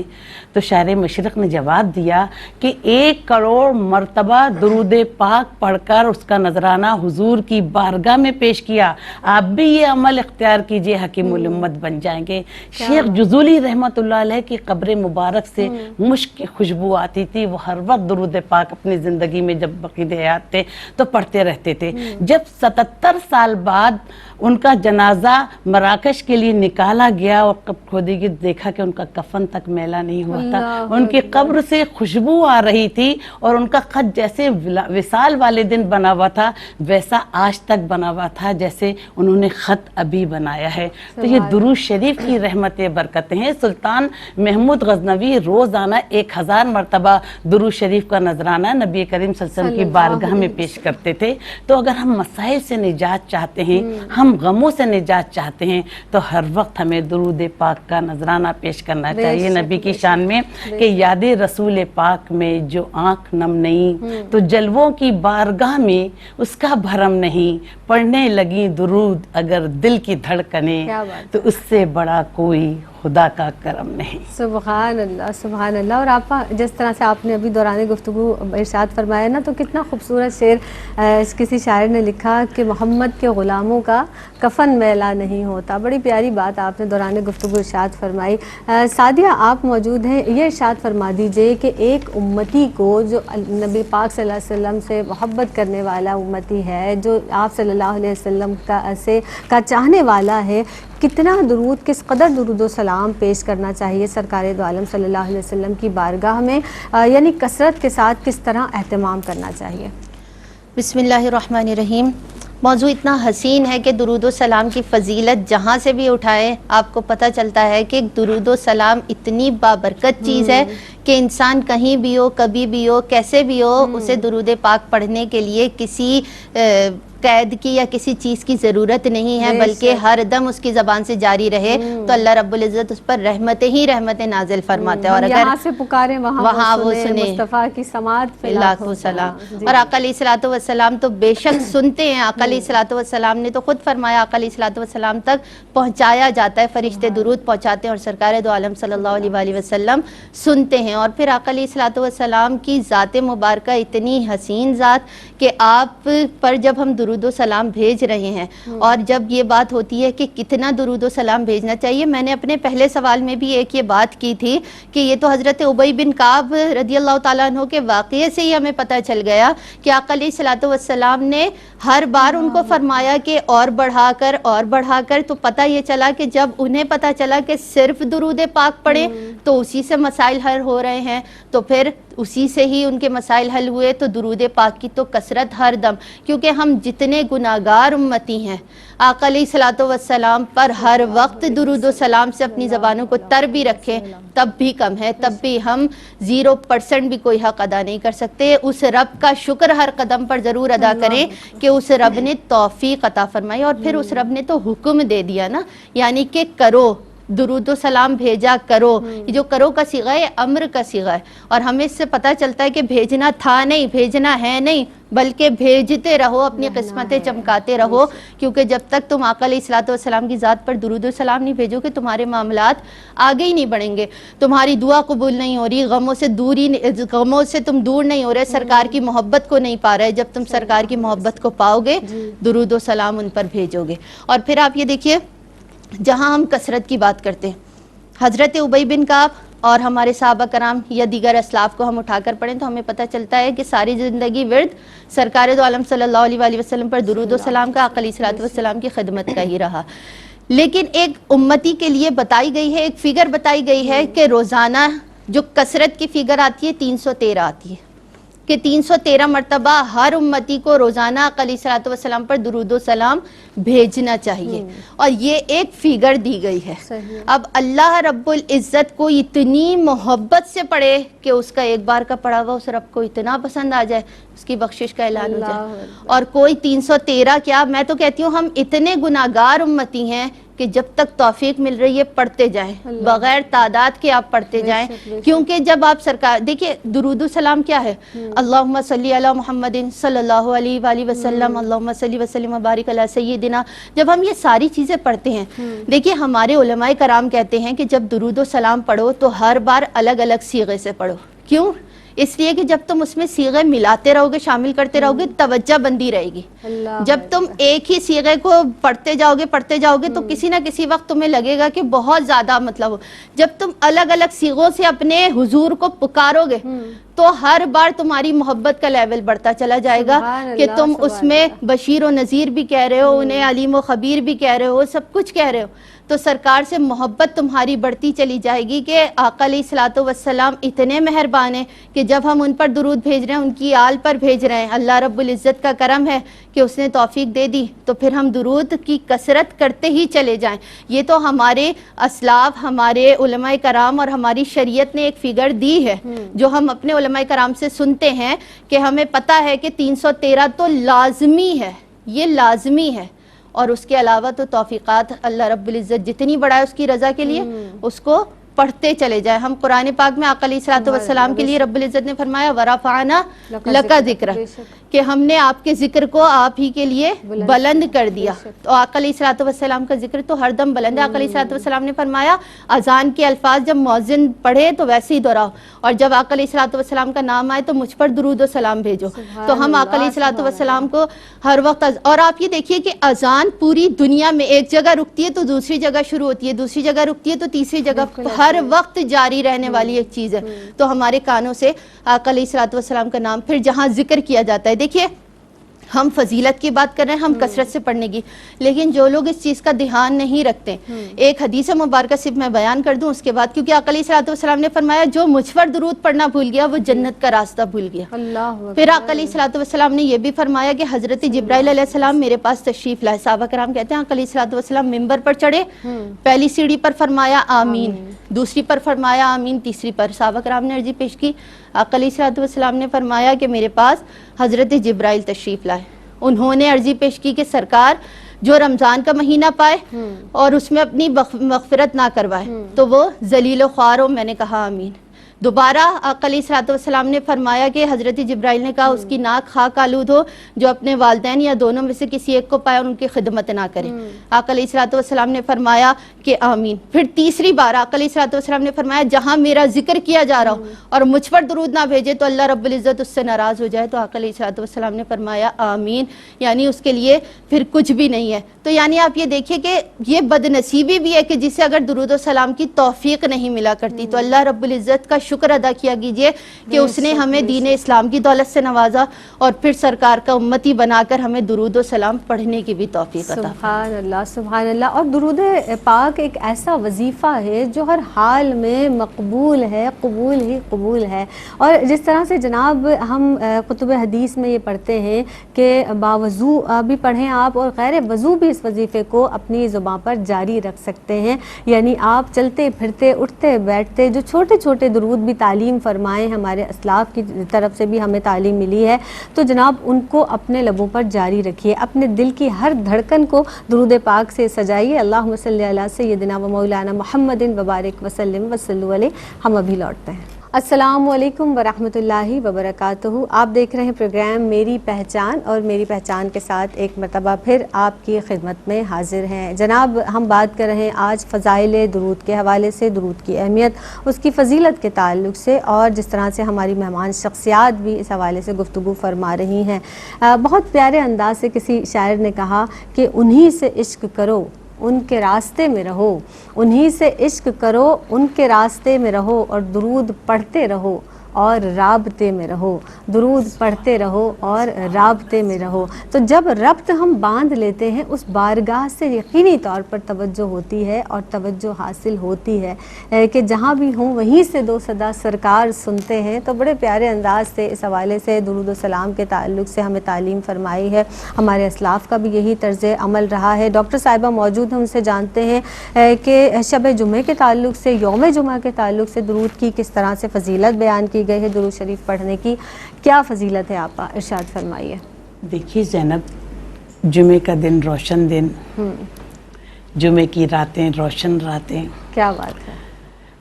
تو شاعر مشرق نے جواب دیا کہ 1 کروڑ مرتبہ درود پاک پڑھ کر اس کا نذرانہ حضور کی بارگاہ میں پیش کیا. آپ بھی یہ عمل اختیار کیجئے, حکیم الامت بن جائیں گے. شیخ جزولی رحمۃ اللہ علیہ کی قبر مبارک سے مشک کی خوشبو آتی تھی. وہ ہر وقت درود پاک اپنی زندگی میں جب بقید حیات تھے تو پڑھتے رہتے تھے. جب 77 سال بعد ان کا جنازہ مراکش کے لیے نکالا گیا اور قبر کھودی کی, دیکھا کہ ان کا کفن تک میلا نہیں ہوا تھا. ان کی قبر سے خوشبو آ رہی تھی اور ان کا خط جیسے وصال والے دن بنا ہوا تھا ویسا آج تک بنا ہوا تھا جیسے انہوں نے خط ابھی بنایا ہے. تو یہ درود شریف کی رحمتیں برکتیں ہیں. سلطان محمود غزنوی روزانہ 1000 مرتبہ درود شریف کا نذرانہ نبی کریم صلی اللہ علیہ وسلم کی بارگاہ میں پیش کرتے تھے. تو اگر ہم مسائل سے نجات چاہتے ہیں, ہم غموں سے نجات چاہتے ہیں, تو ہر وقت ہمیں درود پاک کا نذرانہ پیش کرنا چاہیے نبی کی شان میں کہ یاد رسول پاک میں جو آنکھ نم نہیں تو جلووں کی بارگاہ میں اس کا بھرم نہیں. پڑھنے لگی درود اگر دل کی دھڑکنیں تو اس سے بڑا کوئی خدا کا کرم نہیں. سبحان اللہ سبحان اللہ. اور آپ جس طرح سے آپ نے ابھی دوران گفتگو ارشاد فرمایا نا, تو کتنا خوبصورت شعر کسی شاعر نے لکھا کہ محمد کے غلاموں کا کفن میلا نہیں ہوتا. بڑی پیاری بات آپ نے دوران گفتگو ارشاد فرمائی. سعدیہ آپ موجود ہیں, یہ ارشاد فرما دیجئے کہ ایک امتی کو جو نبی پاک صلی اللہ علیہ وسلم سے محبت کرنے والا امتی ہے, جو آپ صلی اللہ علیہ وسلم کا چاہنے والا ہے, کتنا درود, کس قدر درود و سلام پیش کرنا چاہیے سرکار دو عالم صلی اللہ علیہ وسلم کی بارگاہ میں, یعنی کثرت کے ساتھ کس طرح اہتمام کرنا چاہیے؟ بسم اللہ الرحمن الرحیم. موضوع اتنا حسین ہے کہ درود و سلام کی فضیلت جہاں سے بھی اٹھائیں آپ کو پتہ چلتا ہے کہ درود و سلام اتنی بابرکت چیز ہے کہ انسان کہیں بھی ہو, کبھی بھی ہو, کیسے بھی ہو, اسے درود پاک پڑھنے کے لیے کسی قید کی یا کسی چیز کی ضرورت نہیں ہے, بلکہ ہر دم اس کی زبان سے جاری رہے تو اللہ رب العزت اس پر رحمتیں ہی رحمتیں نازل فرماتے ہیں. اور اگر یہاں سے پکاریں وہاں وہ سنیں, مصطفیٰ کی سماعت پہ لاکھوں سلام. اور آقا علیہ الصلوۃ والسلام تو بے شک سنتے ہیں. آقا علیہ الصلوۃ والسلام نے تو خود فرمایا آقا علیہ الصلوۃ والسلام تک پہنچایا جاتا ہے, فرشتے درود پہنچاتے ہیں اور سرکار دو عالم صلی اللہ علیہ وآلہ وسلم سنتے ہیں. اور پھر آقا علیہ الصلوۃ والسلام کی ذات مبارکہ اتنی حسین ذات کہ آپ پر جب ہم درود و سلام بھیج رہے ہیں, اور جب یہ بات ہوتی ہے کہ کتنا درود و سلام بھیجنا چاہیے, میں نے اپنے پہلے سوال میں بھی ایک یہ بات کی تھی کہ یہ تو حضرت ابی بن کعب رضی اللہ تعالیٰ عنہ کے واقعے سے ہی ہمیں پتہ چل گیا کہ آقا علیہ الصلوۃ والسلام نے ہر بار ان کو فرمایا کہ اور بڑھا کر, تو پتہ یہ چلا کہ جب انہیں پتہ چلا کہ صرف درود پاک پڑھیں تو اسی سے مسائل حل ہو رہے ہیں, تو پھر اسی سے ہی ان کے مسائل حل ہوئے. تو درود پاک کی تو کثرت ہر دم, کیونکہ ہم جتنے گناہگار امتی ہیں آقا علیہ الصلوۃ والسلام پر ہر وقت درود و سلام سے اپنی زبانوں کو تر بھی رکھیں تب بھی کم ہے, تب بھی ہم 0% بھی کوئی حق ادا نہیں کر سکتے. اس رب کا شکر ہر قدم پر ضرور ادا کریں کہ اس رب نے توفیق عطا فرمائی, اور پھر اس رب نے تو حکم دے دیا نا, یعنی کہ کرو, درود و سلام بھیجا کرو. یہ جو کرو کا صیغہ ہے امر کا صیغہ ہے, اور ہمیں اس سے پتہ چلتا ہے کہ بھیجنا تھا نہیں, بھیجنا ہے نہیں, بلکہ بھیجتے رہو, اپنی قسمتیں چمکاتے رہو. کیونکہ جب تک تم آقا علیہ الصلوۃ والسلام کی ذات پر درود و سلام نہیں بھیجو گے تمہارے معاملات آگے ہی نہیں بڑھیں گے, تمہاری دعا قبول نہیں ہو رہی, غموں سے تم دور نہیں ہو رہے, سرکار کی محبت کو نہیں پا رہے. جب تم سرکار کی محبت کو پاؤ گے درود و سلام ان پر بھیجو گے. اور پھر آپ یہ دیکھیے, جہاں ہم کثرت کی بات کرتے ہیں, حضرت ابی بن کعب اور ہمارے صحابہ کرام یا دیگر اسلاف کو ہم اٹھا کر پڑھیں تو ہمیں پتہ چلتا ہے کہ ساری زندگی ورد سرکار دو عالم صلی اللہ علیہ وآلہ وسلم پر درود و سلام کا, آقا علیہ الصلوۃ والسلام کی خدمت کا ہی رہا. لیکن ایک امتی کے لیے بتائی گئی ہے, ایک فگر بتائی گئی ہے کہ روزانہ جو کثرت کی فگر آتی ہے 313 آتی ہے, کہ 313 مرتبہ ہر امتی کو روزانہ آقا علیہ الصلوۃ والسلام پر درود و سلام بھیجنا چاہیے. اور یہ ایک فگر دی گئی ہے. اب اللہ رب العزت کو اتنی محبت سے پڑھے کہ اس کا ایک بار کا پڑھا ہوا اس رب کو اتنا پسند آ جائے, اس کی بخشش کا اعلان ہو جائے. اور کوئی 313 کیا, میں تو کہتی ہوں ہم اتنے گناہگار امتی ہیں کہ جب تک توفیق مل رہی ہے پڑھتے جائیں, بغیر تعداد کے آپ پڑھتے جائیں. کیونکہ جب آپ سرکار دیکھیے, درود و سلام کیا ہے, اللہم صلی علی محمد صلی اللہ علیہ وآلہ وسلم, اللہم صلی وسلم وبارک علی سیدنا. جب ہم یہ ساری چیزیں پڑھتے ہیں, دیکھیے ہمارے علماء کرام کہتے ہیں کہ جب درود و سلام پڑھو تو ہر بار الگ الگ صیغے سے پڑھو, کیوں؟ اس لیے کہ جب تم اس میں صیغے ملاتے رہو گے، شامل کرتے رہو گے، توجہ بندی رہے گی. جب تم ایک ہی صیغے کو پڑھتے جاؤ گے تو کسی نہ کسی وقت تمہیں لگے گا کہ بہت زیادہ مطلب ہو. جب تم الگ الگ صیغوں سے اپنے حضور کو پکارو گے تو ہر بار تمہاری محبت کا لیول بڑھتا چلا جائے گا کہ تم اس میں بشیر و نذیر بھی کہہ رہے ہو، انہیں علیم و خبیر بھی کہہ رہے ہو، سب کچھ کہہ رہے ہو. تو سرکار سے محبت تمہاری بڑھتی چلی جائے گی کہ آقا علیہ الصلوۃ والسلام اتنے مہربان ہیں کہ جب ہم ان پر درود بھیج رہے ہیں، ان کی آل پر بھیج رہے ہیں، اللہ رب العزت کا کرم ہے کہ اس نے توفیق دے دی، تو پھر ہم درود کی کثرت کرتے ہی چلے جائیں. یہ تو ہمارے اسلاف، ہمارے علماء کرام اور ہماری شریعت نے ایک فگر دی ہے جو ہم اپنے علماء کرام سے سنتے ہیں کہ ہمیں پتہ ہے کہ 313 تو لازمی ہے، یہ لازمی ہے. اور اس کے علاوہ تو توفیقات اللہ رب العزت جتنی بڑھائے اس کی رضا کے لیے اس کو پڑھتے چلے جائیں. ہم قرآن پاک میں آقا علیہ الصلوۃ والسلام کے لیے رب العزت نے فرمایا وَرَفَعْنَا لَكَ ذِكْرَكَ، کہ ہم نے آپ کے ذکر کو آپ ہی کے لیے بلند کر دیا. تو آقا علیہ الصلوۃ والسلام کا ذکر تو ہر دم بلند ہے. آقا علیہ الصلوۃ والسلام نے فرمایا اذان کے الفاظ جب مؤذن پڑھے تو ویسے ہی دہراؤ، اور جب آقا علیہ الصلوۃ والسلام کا نام آئے تو مجھ پر درود و سلام بھیجو. تو ہم آقا علیہ الصلوۃ والسلام کو ہر وقت اور آپ یہ دیکھیے کہ اذان پوری دنیا میں ایک جگہ رکتی ہے تو دوسری جگہ شروع ہوتی ہے، دوسری جگہ رکتی ہے تو تیسری جگہ، ہر وقت جاری رہنے والی ایک چیز ہے. تو ہمارے کانوں سے آقا علیہ الصلوۃ والسلام کا نام پھر جہاں ذکر کیا جاتا ہے، دیکھیے ہم فضیلت کی بات کر رہے ہیں، ہم کثرت سے پڑھنے کی، لیکن جو لوگ اس چیز کا دھیان نہیں رکھتے، ایک حدیث مبارکہ صرف میں بیان کر دوں اس کے بعد، کیونکہ آقا علیہ الصلوۃ والسلام نے فرمایا جو مجھ پر درود پڑھنا بھول گیا وہ جنت کا راستہ بھول گیا. پھر آقا علیہ الصلوۃ والسلام نے یہ بھی فرمایا کہ حضرت جبرائیل علیہ السلام میرے پاس تشریف لائے. صحابہ کرام کہتے ہیں آقا علیہ الصلوۃ والسلام ممبر پر چڑھے، پہلی سیڑھی پر فرمایا آمین، دوسری پر فرمایا آمین، تیسری پر. صحابہ کرام نے عرضی پیش کی، آقا علیہ الصلوۃ والسلام نے فرمایا کہ میرے پاس حضرت جبرائیل تشریف لائے. انہوں نے عرضی پیش کی کہ سرکار جو رمضان کا مہینہ پائے اور اس میں اپنی مغفرت نہ کروائے تو وہ ذلیل و خوار ہو. میں نے کہا آمین. دوبارہ آقا علیہ الصلوۃ والسلام نے فرمایا کہ حضرت جبرائیل نے کہا اس کی ناک خاک آلود ہو جو اپنے والدین یا دونوں میں سے کسی ایک کو پائے اور ان کی خدمت نہ کرے. آقا علیہ الصلوۃ والسلام نے فرمایا کہ آمین. پھر تیسری بار آقا علیہ الصلوۃ والسلام نے فرمایا جہاں میرا ذکر کیا جا رہا ہو اور مجھ پر درود نہ بھیجے تو اللہ رب العزت اس سے ناراض ہو جائے. تو آقا علیہ الصلوۃ والسلام نے فرمایا آمین، یعنی اس کے لیے پھر کچھ بھی نہیں ہے. تو یعنی آپ یہ دیکھیے کہ یہ بد نصیبی بھی ہے کہ جسے اگر درود و سلام کی توفیق نہیں ملا کرتی تو اللہ رب العزت کا شکر ادا کیا کیجئے کہ اس نے ہمیں دین اسلام کی دولت سے نوازا اور پھر سرکار کا امتی بنا کر ہمیں درود و سلام پڑھنے کی بھی توفیق عطا. سبحان اللہ سبحان اللہ. اور درود پاک ایک ایسا وظیفہ ہے جو ہر حال میں مقبول ہے، قبول ہی قبول ہے. اور جس طرح سے جناب ہم کتب حدیث میں یہ پڑھتے ہیں کہ باوضو بھی پڑھیں آپ اور غیر وضو بھی اس وظیفے کو اپنی زبان پر جاری رکھ سکتے ہیں. یعنی آپ چلتے پھرتے اٹھتے بیٹھتے جو چھوٹے چھوٹے درود بھی تعلیم فرمائیں، ہمارے اسلاف کی طرف سے بھی ہمیں تعلیم ملی ہے، تو جناب ان کو اپنے لبوں پر جاری رکھیے. اپنے دل کی ہر دھڑکن کو درود پاک سے سجائیے. اللہم صلی علی سیدنا و مولانا محمد وبارک وسلم وصلوا علیہ. ہم ابھی لوٹتے ہیں. السلام علیکم ورحمۃ اللہ وبرکاتہ. آپ دیکھ رہے ہیں پروگرام میری پہچان، اور میری پہچان کے ساتھ ایک مرتبہ پھر آپ کی خدمت میں حاضر ہیں. جناب ہم بات کر رہے ہیں آج فضائل درود کے حوالے سے، درود کی اہمیت، اس کی فضیلت کے تعلق سے، اور جس طرح سے ہماری مہمان شخصیات بھی اس حوالے سے گفتگو فرما رہی ہیں. بہت پیارے انداز سے کسی شاعر نے کہا کہ انہی سے عشق کرو ان کے راستے میں رہو، انہی سے عشق کرو ان کے راستے میں رہو، اور درود پڑھتے رہو اور رابطے میں رہو. درود پڑھتے رہو اور رابطے میں رہو. تو جب ربط ہم باندھ لیتے ہیں اس بارگاہ سے یقینی طور پر توجہ ہوتی ہے اور توجہ حاصل ہوتی ہے کہ جہاں بھی ہوں وہیں سے دو صدا سرکار سنتے ہیں. تو بڑے پیارے انداز سے اس حوالے سے درود و سلام کے تعلق سے ہمیں تعلیم فرمائی ہے. ہمارے اسلاف کا بھی یہی طرز عمل رہا ہے. ڈاکٹر صاحبہ موجود ہیں، ان سے جانتے ہیں کہ شب جمعہ کے تعلق سے، یوم جمعہ کے تعلق سے درود کی کس طرح سے فضیلت بیان کی گئی ہے، درود شریف پڑھنے کی کیا فضیلت ہے، آپ ارشاد فرمائیے. دیکھیے زینب، جمعے کا دن روشن دن، جمعے کی راتیں روشن راتیں، کیا بات ہے.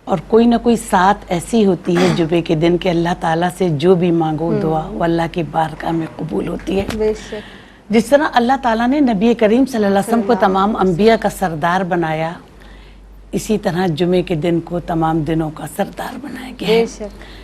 اور کوئی نہ کوئی ساتھ ایسی ہوتی ہے جمعے کے دن کہ اللہ تعالیٰ سے جو بھی مانگو دعا وہ اللہ کی بارگاہ میں قبول ہوتی ہے. بے شک. جس طرح اللہ تعالیٰ نے نبی کریم صلی اللہ علیہ وسلم کو تمام انبیاء کا سردار بنایا، اسی طرح جمعے کے دن کو تمام دنوں کا سردار بنایا گیا ہے. بے شک.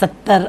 70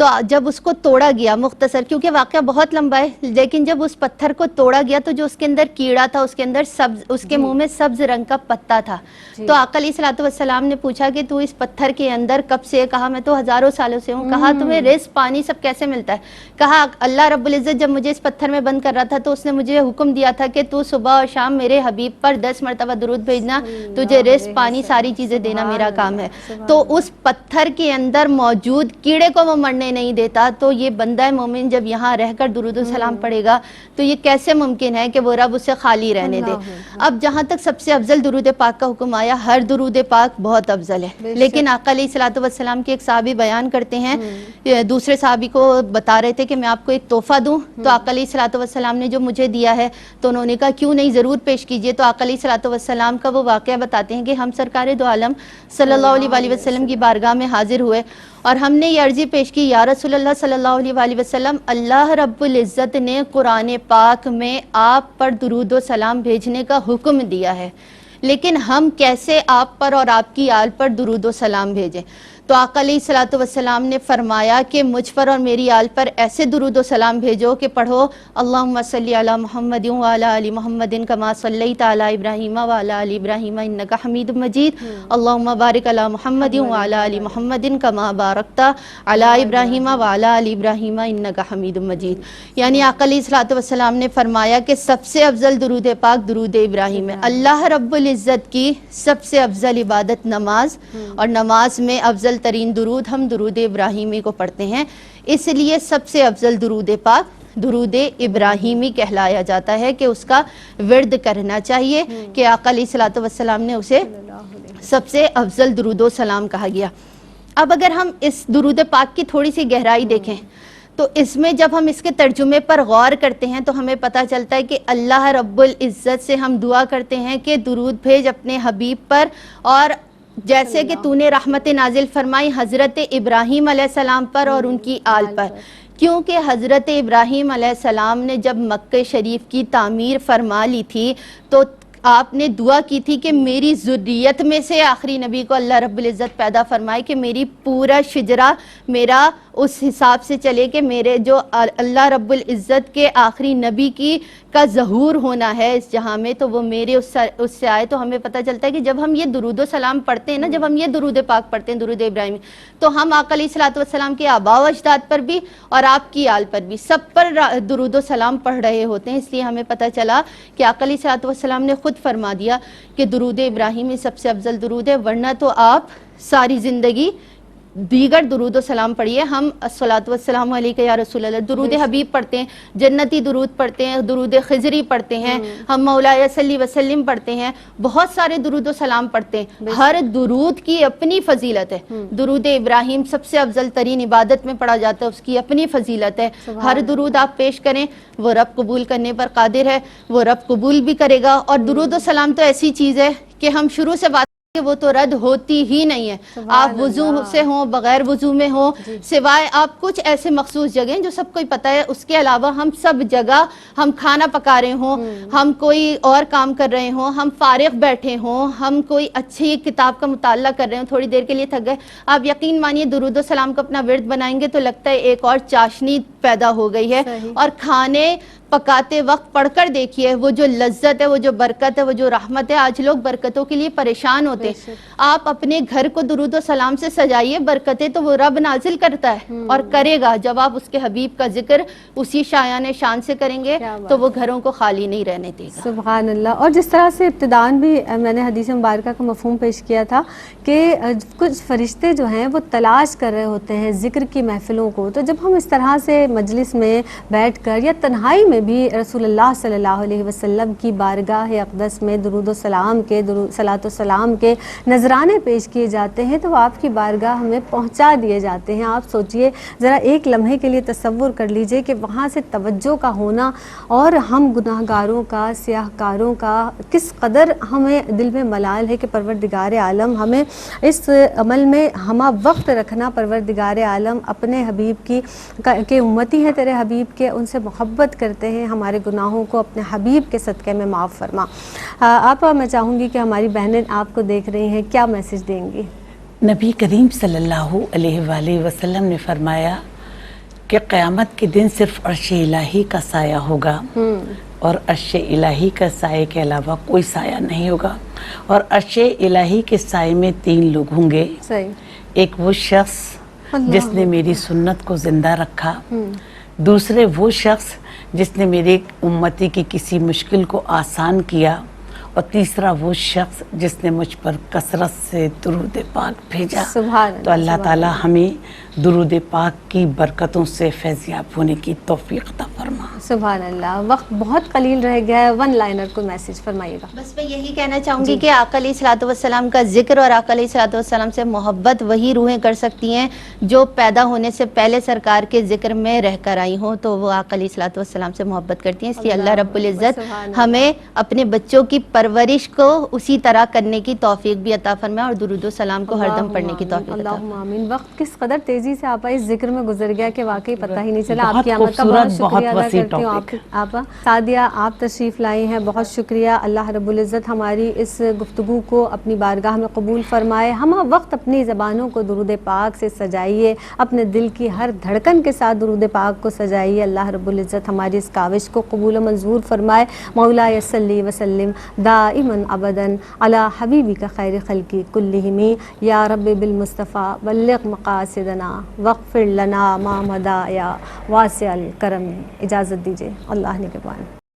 تو جب اس کو توڑا گیا، مختصر کیونکہ واقعہ بہت لمبا ہے، لیکن جب اس پتھر کو توڑا گیا تو جو اس کے اندر کیڑا تھا، اس کے اندر سبز، اس کے منہ میں سبز رنگ کا پتا تھا. تو آقا علیہ الصلوۃ والسلام نے پوچھا کہ تو اس پتھر کے اندر کب سے؟ کہا میں تو ہزاروں سالوں سے ہوں. کہا تمہیں رزق پانی سب کیسے ملتا ہے؟ کہا اللہ رب العزت جب مجھے اس پتھر میں بند کر رہا تھا تو اس نے مجھے حکم دیا تھا کہ تو صبح اور شام میرے حبیب پر 10 مرتبہ درود بھیجنا، تجھے رزق پانی ساری چیزیں دینا میرا کام ہے. تو اس پتھر کے اندر موجود کیڑے کو وہ مرنے نہیں دیتا. تو یہ بندہ مومن جب یہاں رہ کر درود و سلام پڑھے گا تو یہ کیسے ممکن ہے کہ وہ رب اسے خالی رہنے دے. اب جہاں تک سب سے افضل درود پاک کا حکم آیا، ہر درود پاک بہت افضل ہے، لیکن آقا علیہ الصلوۃ والسلام کے ایک صحابی بیان کرتے ہیں، دوسرے صحابی کو بتا رہے تھے کہ میں آپ کو ایک تحفہ دوں. تو آقا علیہ الصلوۃ والسلام نے جو مجھے دیا ہے، تو انہوں نے کہا کیوں نہیں، ضرور پیش کیجئے. تو آقا علیہ الصلوۃ والسلام کا وہ واقعہ بتاتے ہیں کہ ہم سرکار دو عالم صلی اللہ علیہ وآلہ وسلم کی بارگاہ میں حاضر ہوئے اور ہم نے یہ عرضی پیش کی، یا رسول اللہ صلی اللہ علیہ وآلہ وسلم، اللہ رب العزت نے قرآن پاک میں آپ پر درود و سلام بھیجنے کا حکم دیا ہے، لیکن ہم کیسے آپ پر اور آپ کی آل پر درود و سلام بھیجیں؟ تو آقا علیہ الصلوۃ والسلام نے فرمایا کہ مجھ پر اور میری آل پر ایسے درود و سلام بھیجو کہ پڑھو اللہم صلی علی محمد وعلی آل محمد کما صلیت علی ابراہیم وعلی آل ابراہیم انک حمید مجید، اللہم بارک علی محمد وعلی آل محمد کما بارکت علی ابراہیم وعلی آل ابراہیم انک حمید مجید. یعنی آقا علیہ الصلوۃ والسلام نے فرمایا کہ سب سے افضل درود پاک درود ابراہیم ہے. اللہ رب العزت کی سب سے افضل عبادت نماز، اور نماز میں افضل ترین درود ہم درود ابراہیمی کو پڑھتے ہیں، اس لیے سب سے افضل درود پاک درود ابراہیمی کہلایا جاتا ہے کہ اس کا ورد کرنا چاہیے، کہ آقا علیہ الصلوۃ والسلام نے اسے سب سے افضل درود و سلام کہا گیا. اب اگر ہم اس درود پاک کی تھوڑی سی گہرائی دیکھیں تو اس میں جب ہم اس کے ترجمے پر غور کرتے ہیں تو ہمیں پتہ چلتا ہے کہ اللہ رب العزت سے ہم دعا کرتے ہیں کہ درود بھیج اپنے حبیب پر، اور جیسے کہ تو نے رحمت نازل فرمائی حضرت ابراہیم علیہ السلام پر اور ان کی آل پر. کیونکہ حضرت ابراہیم علیہ السلام نے جب مکہ شریف کی تعمیر فرما لی تھی تو آپ نے دعا کی تھی کہ میری ذریت میں سے آخری نبی کو اللہ رب العزت پیدا فرمائے، کہ میری پورا شجرہ میرا اس حساب سے چلے کہ میرے جو اللہ رب العزت کے آخری نبی کی کا ظہور ہونا ہے اس جہاں میں، تو وہ میرے اس سے آئے. تو ہمیں پتہ چلتا ہے کہ جب ہم یہ درود و سلام پڑھتے ہیں نا، جب ہم یہ درود پاک پڑھتے ہیں درود ابراہیمی، تو ہم آقا علیہ الصلوۃ والسلام کے آباء و اجداد پر بھی اور آپ کی آل پر بھی سب پر درود و سلام پڑھ رہے ہوتے ہیں. اس لیے ہمیں پتہ چلا کہ آقا علیہ الصلوۃ والسلام نے خود فرما دیا کہ درود ابراہیمی سب سے افضل درود ہے، ورنہ تو آپ ساری زندگی دیگر درود و سلام پڑھیے. ہم الصلاۃ والسلام علیکہ یا رسول اللہ درود حبیب پڑھتے ہیں، جنتی درود پڑھتے ہیں، درود خضری پڑھتے ہیں، ہم مولایا صلی وسلم پڑھتے ہیں، بہت سارے درود و سلام پڑھتے ہیں. ہر درود کی اپنی فضیلت ہے. درود ابراہیم سب سے افضل ترین عبادت میں پڑھا جاتا ہے، اس کی اپنی فضیلت ہے. ہر درود آپ پیش کریں وہ رب قبول کرنے پر قادر ہے، وہ رب قبول بھی کرے گا. اور درود و سلام تو ایسی چیز ہے کہ ہم شروع سے بات کہ وہ تو رد ہوتی ہی نہیں ہے. آپ وضو سے ہوں، بغیر وضو میں ہوں، سوائے آپ کچھ ایسے مخصوص جگہیں جو سب کو پتہ ہے، اس کے علاوہ ہم سب جگہ، ہم کھانا پکا رہے ہوں، ہم کوئی اور کام کر رہے ہوں، ہم فارغ بیٹھے ہوں، ہم کوئی اچھی کتاب کا مطالعہ کر رہے ہوں، تھوڑی دیر کے لیے تھک گئے، آپ یقین مانیے درود و سلام کو اپنا ورد بنائیں گے تو لگتا ہے ایک اور چاشنی پیدا ہو گئی ہے. اور کھانے پکاتے وقت پڑھ کر دیکھیے وہ جو لذت ہے، وہ جو برکت ہے، وہ جو رحمت ہے. آج لوگ برکتوں کے لیے پریشان ہوتے ہیں. آپ اپنے گھر کو درود و سلام سے سجائیے، برکتیں تو وہ رب نازل کرتا ہے اور کرے گا. جب آپ اس کے حبیب کا ذکر اسی شایان شان سے کریں گے تو وہ گھروں کو خالی نہیں رہنے دے گا. سبحان اللہ. اور جس طرح سے ابتداءً بھی میں نے حدیث مبارکہ کا مفہوم پیش کیا تھا کہ کچھ فرشتے جو ہیں وہ تلاش کر رہے ہوتے ہیں ذکر کی محفلوں کو، تو جب ہم اس طرح سے مجلس میں بیٹھ کر یا تنہائی میں بھی رسول اللہ صلی اللہ علیہ وسلم کی بارگاہ اقدس میں درود و سلام کے صلاۃ و سلام کے نذرانے پیش کیے جاتے ہیں تو آپ کی بارگاہ ہمیں پہنچا دیے جاتے ہیں. آپ سوچئے ذرا ایک لمحے کے لیے تصور کر لیجئے کہ وہاں سے توجہ کا ہونا اور ہم گناہ گاروں کا، سیاہ کاروں کا کس قدر ہمیں دل میں ملال ہے کہ پروردگار عالم ہمیں اس عمل میں ہمہ وقت رکھنا. پروردگار عالم اپنے حبیب کی امتی ہے تیرے حبیب کے، ان سے محبت کرتے ہیں، ہمارے گناہوں کو اپنے حبیب کے صدقے میں معاف فرما. آپ میں چاہوں گی کہ ہماری بہنیں آپ کو دیکھ رہی ہیں، کیا میسج دیں گی؟ نبی کریم صلی اللہ علیہ وآلہ وسلم نے فرمایا کہ قیامت کے دن صرف عرش الہی کا سایہ ہوگا اور عرش الہی کا سائے کے علاوہ کوئی سایہ نہیں ہوگا، اور عرش الہی کے سائے میں 3 لوگ ہوں گے. صحیح. ایک وہ شخص جس نے میری سنت کو زندہ رکھا، دوسرے وہ شخص جس نے میرے امتی کی کسی مشکل کو آسان کیا، اور تیسرا وہ شخص جس نے مجھ پر کثرت سے درود پاک بھیجا. سبحان اللہ. تو اللہ تعالی ہمیں درود پاک کی برکتوں سے فیضیاب ہونے کی توفیق عطا فرما. سبحان اللہ. وقت بہت قلیل رہ گیا ہے، 1 لائنر کو میسج فرمائیے گا. بس میں یہی کہنا چاہوں گی کہ آقا علیہ الصلوۃ والسلام کا ذکر اور آقا علیہ الصلوۃ والسلام سے محبت وہی روحیں کر سکتی ہیں جو پیدا ہونے سے پہلے سرکار کے ذکر میں رہ کر آئی ہوں، تو وہ آقا علیہ الصلوۃ والسلام سے محبت کرتی ہیں. اس لیے اللہ رب العزت ہمیں اپنے بچوں کی پرورش کو اسی طرح کرنے کی توفیق بھی عطا فرمائے اور درود و سلام کو ہر دم پڑھنے کی توفیق عطا فرمائے. اللہم آمین. وقت کس قدر تیزی سے آپا اس ذکر میں گزر گیا کہ واقعی پتہ ہی نہیں چلا. آپ کی آمد کا بہت شکریہ ادا کرتی ہوں. آپا سعدیہ آپ تشریف لائی ہیں، بہت شکریہ. اللہ رب العزت ہماری اس گفتگو کو اپنی بارگاہ میں قبول فرمائے. ہم وقت اپنی زبانوں کو درود پاک سے سجائیے، اپنے دل کی ہر دھڑکن کے ساتھ درود پاک کو سجائیے. اللہ رب العزت ہماری اس کاوش کو قبول و منظور فرمائے. مولا صلی وسلم دائما ابدا علی حبیبک خیر خلق کلہم. یا رب بالمصطفیٰ بلغ مقاصدنا واغفر لنا ما مضی یا واسع الکرم. اجازت دیجیے، اللہ نگہبان.